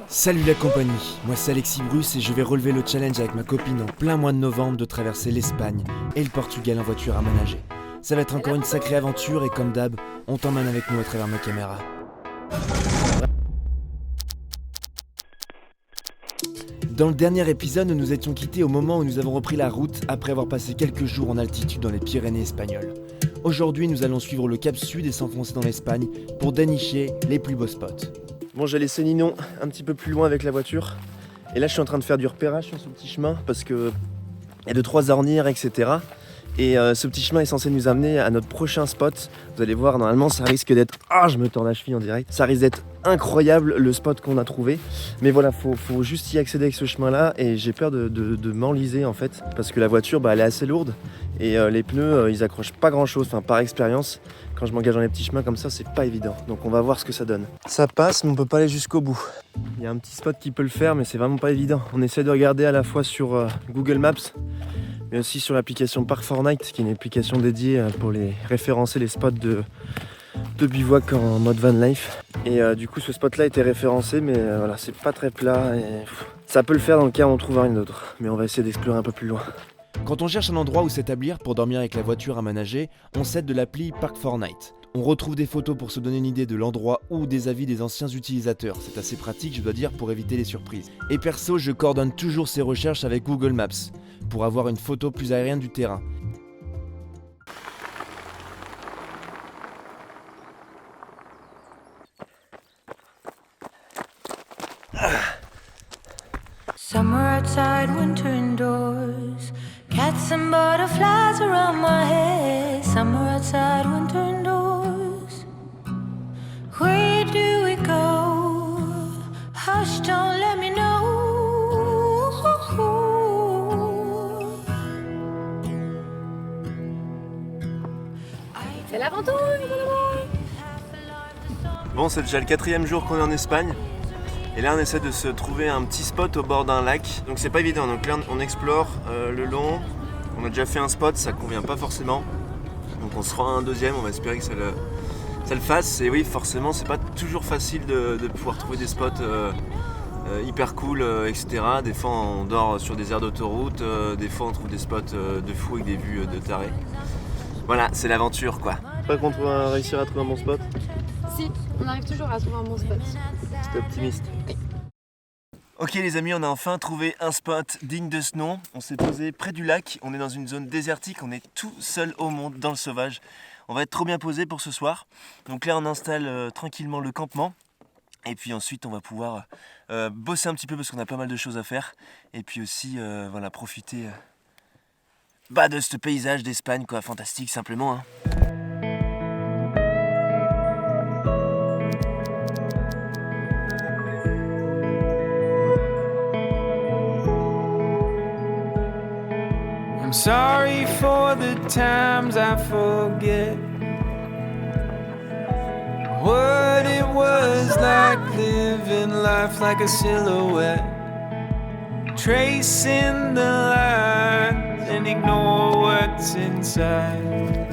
Salut la compagnie, moi c'est Alexis Bruce et je vais relever le challenge avec ma copine en plein mois de novembre de traverser l'Espagne et le Portugal en voiture aménagée. Ça va être encore une sacrée aventure et comme d'hab, on t'emmène avec nous à travers nos caméras. Dans le dernier épisode, nous nous étions quittés au moment où nous avons repris la route après avoir passé quelques jours en altitude dans les Pyrénées espagnoles. Aujourd'hui, nous allons suivre le cap sud et s'enfoncer dans l'Espagne pour dénicher les plus beaux spots. Bon, j'ai laissé Ninon un petit peu plus loin avec la voiture. Et là, je suis en train de faire du repérage sur ce petit chemin parce qu'il y a 2-3 ornières, etc. Et ce petit chemin est censé nous amener à notre prochain spot. Vous allez voir, normalement, ça risque d'être... Ah, je me tords la cheville en direct. Ça risque d'être incroyable le spot qu'on a trouvé. Mais voilà, faut juste y accéder avec ce chemin-là. Et j'ai peur de m'enliser en fait. Parce que la voiture, elle est assez lourde. Et les pneus, ils accrochent pas grand-chose. Enfin, par expérience, quand je m'engage dans les petits chemins comme ça, c'est pas évident. Donc on va voir ce que ça donne. Ça passe, mais on peut pas aller jusqu'au bout. Il y a un petit spot qui peut le faire, mais c'est vraiment pas évident. On essaie de regarder à la fois sur Google Maps, mais aussi sur l'application Park4Night, qui est une application dédiée pour référencer les spots de bivouac en mode van life. Et du coup, ce spot-là était référencé, mais voilà, c'est pas très plat. Et ça peut le faire dans le cas où on trouve rien d'autre, mais on va essayer d'explorer un peu plus loin. Quand on cherche un endroit où s'établir pour dormir avec la voiture aménagée, on s'aide de l'appli Park4Night. On retrouve des photos pour se donner une idée de l'endroit ou des avis des anciens utilisateurs. C'est assez pratique, je dois dire, pour éviter les surprises. Et perso, je coordonne toujours ces recherches avec Google Maps pour avoir une photo plus aérienne du terrain. Summer outside, winter indoors. Cats and butterflies around my head. Summer outside, winter indoors. Where do we go? Hush, don't let me know. C'est l'aventure, Bon, c'est déjà le 4e jour qu'on est en Espagne. Et là, on essaie de se trouver un petit spot au bord d'un lac. Donc c'est pas évident. Donc là, on explore le long. On a déjà fait un spot, ça convient pas forcément. Donc on se fera un deuxième, on va espérer que ça le fasse. Et oui, forcément, c'est pas toujours facile de pouvoir trouver des spots hyper cool, etc. Des fois, on dort sur des aires d'autoroute. Des fois, on trouve des spots de fou avec des vues de taré. Voilà, c'est l'aventure, quoi. Pas qu'on va réussir à trouver un bon spot? Si, on arrive toujours à trouver un bon spot. T'es optimiste? Oui. Ok les amis, on a enfin trouvé un spot digne de ce nom. On s'est posé près du lac, on est dans une zone désertique, on est tout seul au monde, dans le sauvage. On va être trop bien posé pour ce soir. Donc là on installe tranquillement le campement. Et puis ensuite on va pouvoir bosser un petit peu parce qu'on a pas mal de choses à faire. Et puis aussi voilà, profiter de ce paysage d'Espagne, quoi, fantastique simplement, hein. I'm sorry for the times I forget what it was like living life like a silhouette, tracing the lines and ignore what's inside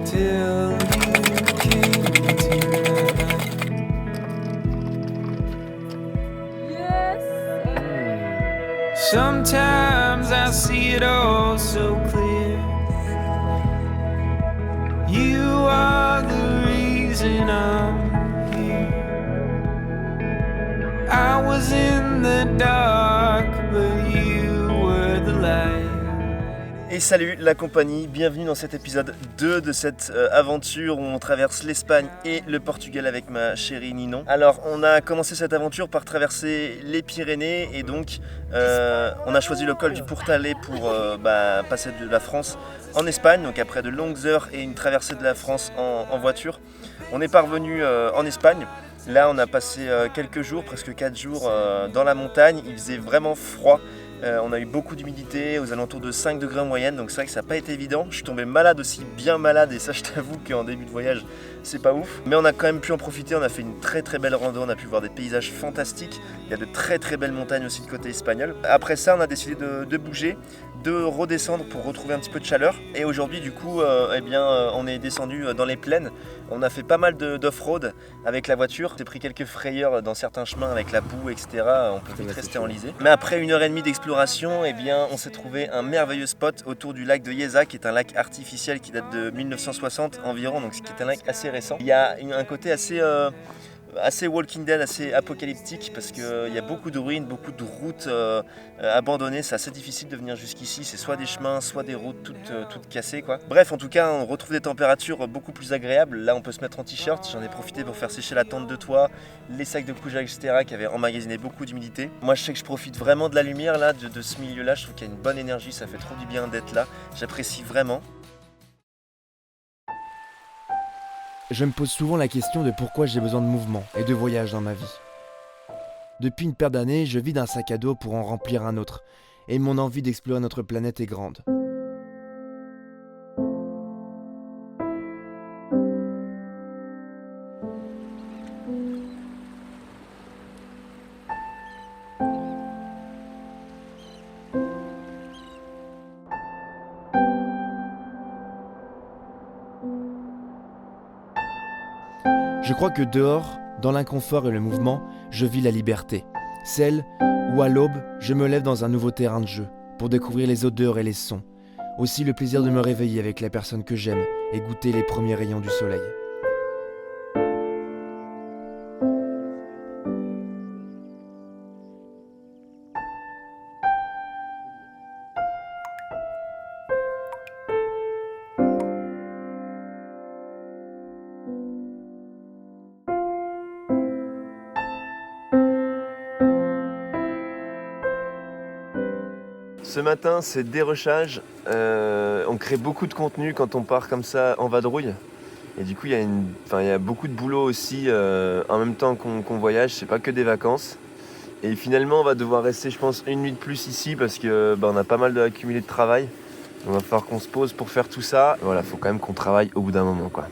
till you came into my life. Sometimes I see it all so clear. You are the reason I'm here. I was in the dark, but you were the light. Et salut la compagnie, bienvenue dans cet épisode 2 de cette aventure où on traverse l'Espagne et le Portugal avec ma chérie Ninon. Alors on a commencé cette aventure par traverser les Pyrénées et donc on a choisi le col du Portalet pour passer de la France en Espagne. Donc après de longues heures et une traversée de la France en voiture, on est parvenu en Espagne. Là on a passé quelques jours, presque 4 jours dans la montagne, il faisait vraiment froid. On a eu beaucoup d'humidité, aux alentours de 5 degrés en moyenne, donc c'est vrai que ça n'a pas été évident. Je suis tombé malade aussi, bien malade, et ça je t'avoue qu'en début de voyage c'est pas ouf. Mais on a quand même pu en profiter, on a fait une très très belle rando, on a pu voir des paysages fantastiques. Il y a de très très belles montagnes aussi de côté espagnol. Après ça on a décidé de bouger, de redescendre pour retrouver un petit peu de chaleur. Et aujourd'hui du coup on est descendu dans les plaines. On a fait pas mal d'off-road avec la voiture. J'ai pris quelques frayeurs dans certains chemins avec la boue, etc. On peut vite rester enlisé. Mais après 1h30 d'exploration, on s'est trouvé un merveilleux spot autour du lac de Yeza, qui est un lac artificiel qui date de 1960 environ, donc qui est un lac assez récent. Il y a un côté assez Walking Dead, assez apocalyptique, parce qu'il y a beaucoup de ruines, beaucoup de routes abandonnées. C'est assez difficile de venir jusqu'ici, c'est soit des chemins, soit des routes toutes cassées quoi. Bref, en tout cas on retrouve des températures beaucoup plus agréables. Là on peut se mettre en t-shirt, j'en ai profité pour faire sécher la tente de toit, les sacs de couchage, etc. qui avaient emmagasiné beaucoup d'humidité. Moi je sais que je profite vraiment de la lumière là, de ce milieu là, je trouve qu'il y a une bonne énergie, ça fait trop du bien d'être là, j'apprécie vraiment. Je me pose souvent la question de pourquoi j'ai besoin de mouvement et de voyage dans ma vie. Depuis une paire d'années, je vide un sac à dos pour en remplir un autre, et mon envie d'explorer notre planète est grande. Je crois que dehors, dans l'inconfort et le mouvement, je vis la liberté. Celle où à l'aube, je me lève dans un nouveau terrain de jeu, pour découvrir les odeurs et les sons. Aussi le plaisir de me réveiller avec la personne que j'aime et goûter les premiers rayons du soleil. Ce matin, c'est dérochage. On crée beaucoup de contenu quand on part comme ça en vadrouille. Et du coup, il y a beaucoup de boulot aussi en même temps qu'on voyage. C'est pas que des vacances. Et finalement, on va devoir rester, je pense, une nuit de plus ici parce que on a pas mal accumulé de travail. On va falloir qu'on se pose pour faire tout ça. Voilà, faut quand même qu'on travaille au bout d'un moment, quoi.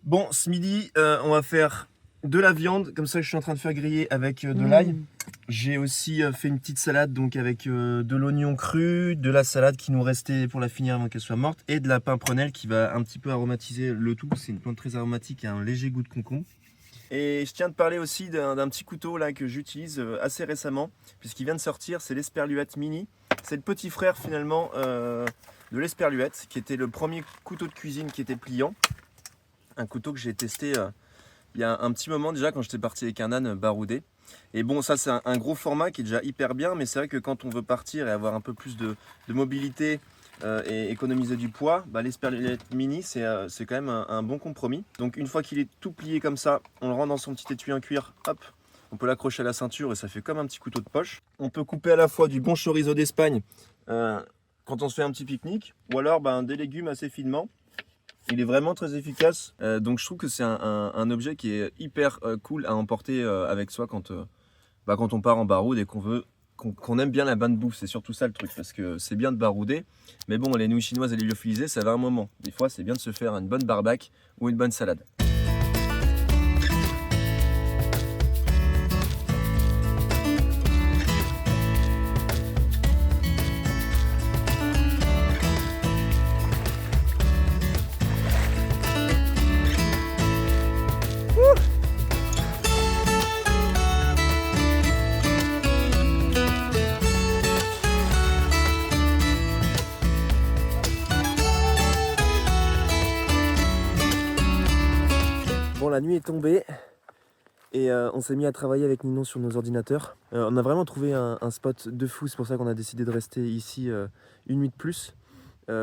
Bon, ce midi, on va faire de la viande, comme ça je suis en train de faire griller avec de l'ail. J'ai aussi fait une petite salade donc avec de l'oignon cru, de la salade qui nous restait pour la finir avant qu'elle soit morte, et de la pimprenelle qui va un petit peu aromatiser le tout. C'est une plante très aromatique et un léger goût de concombre. Et je tiens de parler aussi d'un petit couteau là que j'utilise assez récemment, puisqu'il vient de sortir, c'est l'Esperluette Mini. C'est le petit frère finalement de l'Esperluette, qui était le premier couteau de cuisine qui était pliant. Un couteau que j'ai testé il y a un petit moment déjà quand j'étais parti avec un âne baroudé. Et bon, ça c'est un gros format qui est déjà hyper bien, mais c'est vrai que quand on veut partir et avoir un peu plus de mobilité et économiser du poids, l'Esperluette Mini c'est quand même un bon compromis. Donc une fois qu'il est tout plié comme ça, on le rend dans son petit étui en cuir, hop, on peut l'accrocher à la ceinture et ça fait comme un petit couteau de poche. On peut couper à la fois du bon chorizo d'Espagne quand on se fait un petit pique-nique, ou alors des légumes assez finement. Il est vraiment très efficace, donc je trouve que c'est un objet qui est hyper cool à emporter avec soi quand on part en baroude et qu'on aime bien la bonne bouffe. C'est surtout ça le truc, parce que c'est bien de barouder, mais bon, les nouilles chinoises et les lyophilisés, ça va un moment. Des fois, c'est bien de se faire une bonne barbaque ou une bonne salade. Bon, la nuit est tombée, Et on s'est mis à travailler avec Ninon sur nos ordinateurs. On a vraiment trouvé un spot de fou, c'est pour ça qu'on a décidé de rester ici une nuit de plus.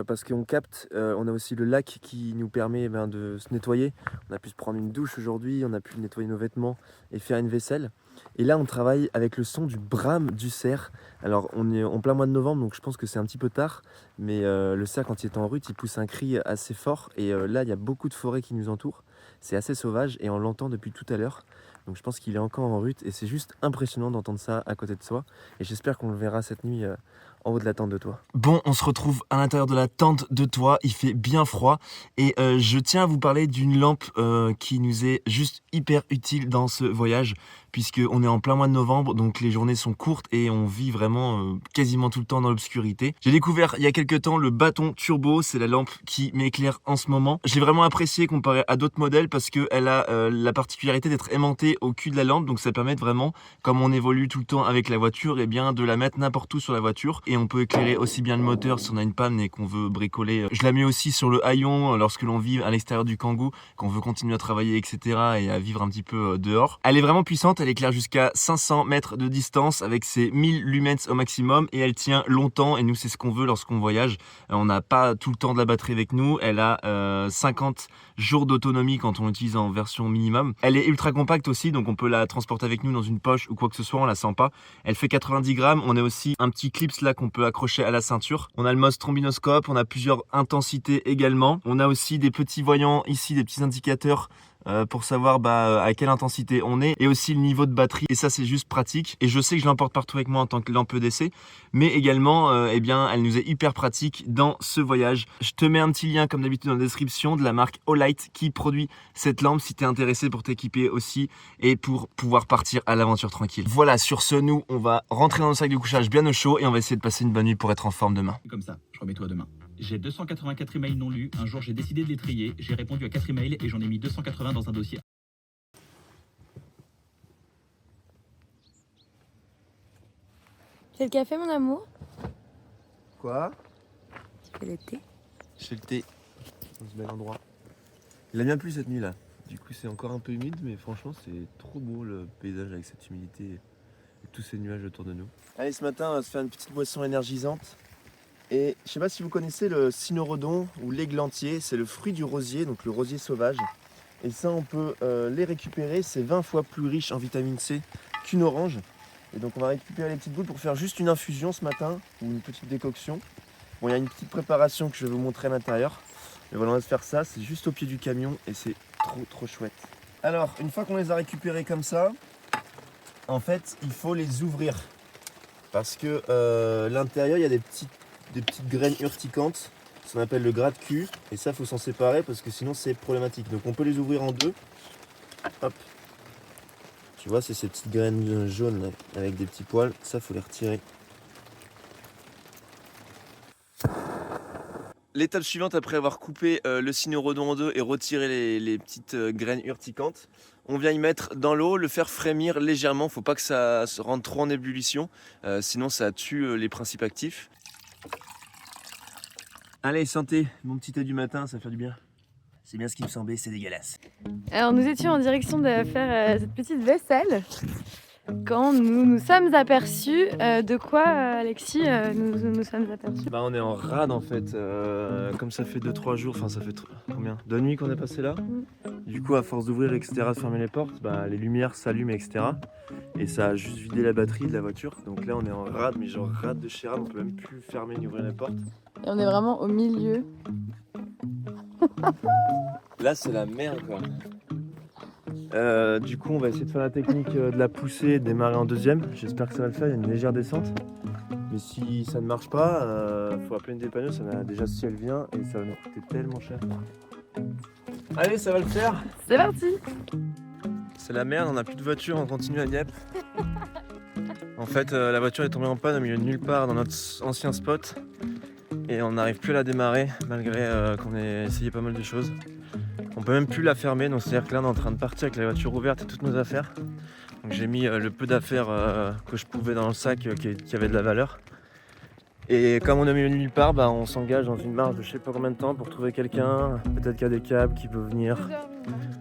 Parce qu'on capte, on a aussi le lac qui nous permet de se nettoyer. On a pu se prendre une douche aujourd'hui, on a pu nettoyer nos vêtements et faire une vaisselle. Et là on travaille avec le son du brame du cerf. Alors on est en plein mois de novembre, donc je pense que c'est un petit peu tard. Mais le cerf, quand il est en rut, il pousse un cri assez fort. Et là il y a beaucoup de forêts qui nous entourent. C'est assez sauvage et on l'entend depuis tout à l'heure. Donc je pense qu'il est encore en rut et c'est juste impressionnant d'entendre ça à côté de soi. Et j'espère qu'on le verra cette nuit en haut de la tente de toi. Bon, on se retrouve à l'intérieur de la tente de toit, il fait bien froid et je tiens à vous parler d'une lampe qui nous est juste hyper utile dans ce voyage puisqu'on est en plein mois de novembre, donc les journées sont courtes et on vit vraiment quasiment tout le temps dans l'obscurité. J'ai découvert il y a quelques temps le bâton turbo, c'est la lampe qui m'éclaire en ce moment. J'ai vraiment apprécié comparé à d'autres modèles parce qu'elle a la particularité d'être aimantée au cul de la lampe, donc ça permet vraiment, comme on évolue tout le temps avec la voiture, et bien de la mettre n'importe où sur la voiture et on peut éclairer aussi bien le moteur si on a une panne et qu'on veut bricoler. Je la mets aussi sur le haillon lorsque l'on vit à l'extérieur du Kangoo, qu'on veut continuer à travailler, etc. et à vivre un petit peu dehors. Elle est vraiment puissante, elle éclaire jusqu'à 500 mètres de distance avec ses 1000 lumens au maximum et elle tient longtemps et nous c'est ce qu'on veut lorsqu'on voyage. On n'a pas tout le temps de la batterie avec nous, elle a 50 jours d'autonomie quand on l'utilise en version minimum. Elle est ultra compacte aussi, donc on peut la transporter avec nous dans une poche ou quoi que ce soit, on la sent pas. Elle fait 90 grammes, on a aussi un petit clips là qu'on peut accrocher à la ceinture. On a le mode trombinoscope, on a plusieurs intensités également. On a aussi des petits voyants ici, des petits indicateurs pour savoir à quelle intensité on est et aussi le niveau de batterie et ça c'est juste pratique et je sais que je l'emporte partout avec moi en tant que lampe d'essai mais également eh bien elle nous est hyper pratique dans ce voyage. Je te mets un petit lien comme d'habitude dans la description de la marque Olight qui produit cette lampe si tu es intéressé pour t'équiper aussi et pour pouvoir partir à l'aventure tranquille. Voilà, sur ce nous on va rentrer dans le sac de couchage bien au chaud et on va essayer de passer une bonne nuit pour être en forme demain. Comme ça, je remets tout à demain. J'ai 284 emails non lus. Un jour, j'ai décidé de les trier. J'ai répondu à 4 emails et j'en ai mis 280 dans un dossier. C'est le café, mon amour? Quoi? Tu fais le thé? Je fais le thé dans ce bel endroit. Il a bien plu cette nuit là. Du coup c'est encore un peu humide mais franchement c'est trop beau le paysage avec cette humidité et tous ces nuages autour de nous. Allez, ce matin on va se faire une petite boisson énergisante. Et je sais pas si vous connaissez le cynorhodon ou l'églantier, c'est le fruit du rosier, donc le rosier sauvage. Et ça on peut les récupérer, c'est 20 fois plus riche en vitamine C qu'une orange. Et donc on va récupérer les petites boules pour faire juste une infusion ce matin, ou une petite décoction. Bon, il y a une petite préparation que je vais vous montrer à l'intérieur. Mais voilà, on va se faire ça, c'est juste au pied du camion et c'est trop chouette. Alors, une fois qu'on les a récupérés comme ça, en fait, il faut les ouvrir. Parce que l'intérieur, il y a des petites graines urticantes, ce qu'on appelle le gras de cul. Et ça, il faut s'en séparer parce que sinon, c'est problématique. Donc, on peut les ouvrir en deux. Hop. Tu vois, c'est ces petites graines jaunes là, avec des petits poils. Ça, il faut les retirer. L'étape suivante, après avoir coupé le cynorhodon en deux et retiré les petites graines urticantes, on vient y mettre dans l'eau, le faire frémir légèrement. Faut pas que ça se rentre trop en ébullition, sinon ça tue les principes actifs. Allez, santé, mon petit thé du matin, ça fait du bien. C'est bien ce qui me semblait, c'est dégueulasse. Alors, nous étions en direction de faire cette petite vaisselle quand nous nous sommes aperçus de quoi, Alexis, nous sommes aperçus. Bah, on est en rade en fait, comme ça fait 2-3 jours, enfin ça fait combien? 2 nuits qu'on est passé là. Du coup, à force d'ouvrir, etc., de fermer les portes, bah, les lumières s'allument, etc. Et ça a juste vidé la batterie de la voiture. Donc là, on est en rade, mais genre rade de chez rade, on peut même plus fermer ni ouvrir les portes. Et on est vraiment au milieu. Là, c'est la merde quoi. Du coup, on va essayer de faire la technique de la pousser et de démarrer en deuxième. J'espère que ça va le faire, il y a une légère descente. Mais si ça ne marche pas, faut appeler une dépanneuse. Déjà, si elle vient, et ça va nous coûter tellement cher. Allez, ça va le faire. C'est parti. C'est la merde, on n'a plus de voiture, on continue à Dieppe. En fait, la voiture est tombée en panne au milieu de nulle part dans notre ancien spot. Et on n'arrive plus à la démarrer, malgré qu'on ait essayé pas mal de choses. On peut même plus la fermer, donc c'est-à-dire que là on est en train de partir avec la voiture ouverte et toutes nos affaires. Donc j'ai mis le peu d'affaires que je pouvais dans le sac qui avait de la valeur. Et comme on est au milieu de nulle part, on s'engage dans une marche de je sais pas combien de temps pour trouver quelqu'un, peut-être qu'il y a des câbles qui peuvent venir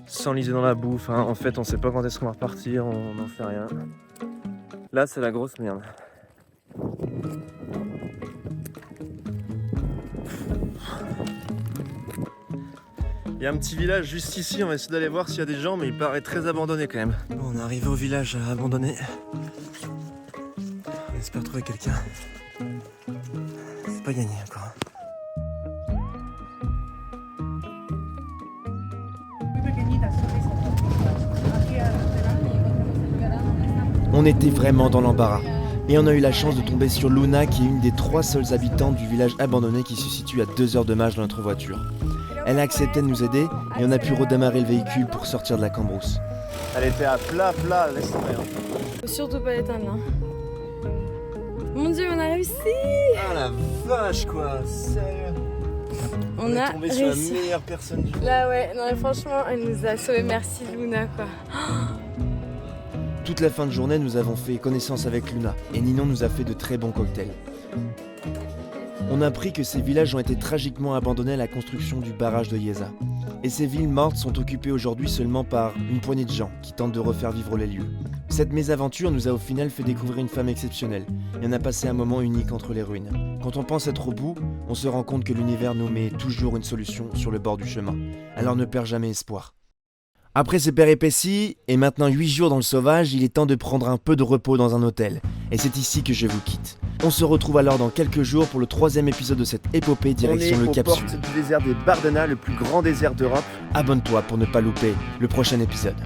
s'enliser dans la boue. Enfin, en fait, on sait pas quand est-ce qu'on va repartir, on n'en sait rien. Là, c'est la grosse merde. Il y a un petit village juste ici, on va essayer d'aller voir s'il y a des gens, mais il paraît très abandonné quand même. Bon, on est arrivé au village abandonné. On espère trouver quelqu'un. C'est pas gagné encore. On était vraiment dans l'embarras. Et on a eu la chance de tomber sur Luna, qui est une des 3 seules habitantes du village abandonné qui se situe à 2 heures de marche dans notre voiture. Elle a accepté de nous aider et on a pu redémarrer le véhicule pour sortir de la cambrousse. Elle était à plat, laisse tomber. Faut surtout pas l'éteindre là. Mon dieu, on a réussi! Ah la vache quoi, sérieux. On a tombé sur la réussi. meilleure personne du monde. Là ouais, non mais franchement, elle nous a sauvés. Merci Luna quoi. Toute la fin de journée, nous avons fait connaissance avec Luna et Ninon nous a fait de très bons cocktails. On a appris que ces villages ont été tragiquement abandonnés à la construction du barrage de Yeza. Et ces villes mortes sont occupées aujourd'hui seulement par une poignée de gens qui tentent de refaire vivre les lieux. Cette mésaventure nous a au final fait découvrir une femme exceptionnelle et on a passé un moment unique entre les ruines. Quand on pense être au bout, on se rend compte que l'univers nous met toujours une solution sur le bord du chemin. Alors ne perds jamais espoir. Après ces péripéties, et maintenant 8 jours dans le sauvage, il est temps de prendre un peu de repos dans un hôtel. Et c'est ici que je vous quitte. On se retrouve alors dans quelques jours pour le 3e épisode de cette épopée direction le Cap Sud. On est aux portes du désert des Bardenas, le plus grand désert d'Europe. Abonne-toi pour ne pas louper le prochain épisode.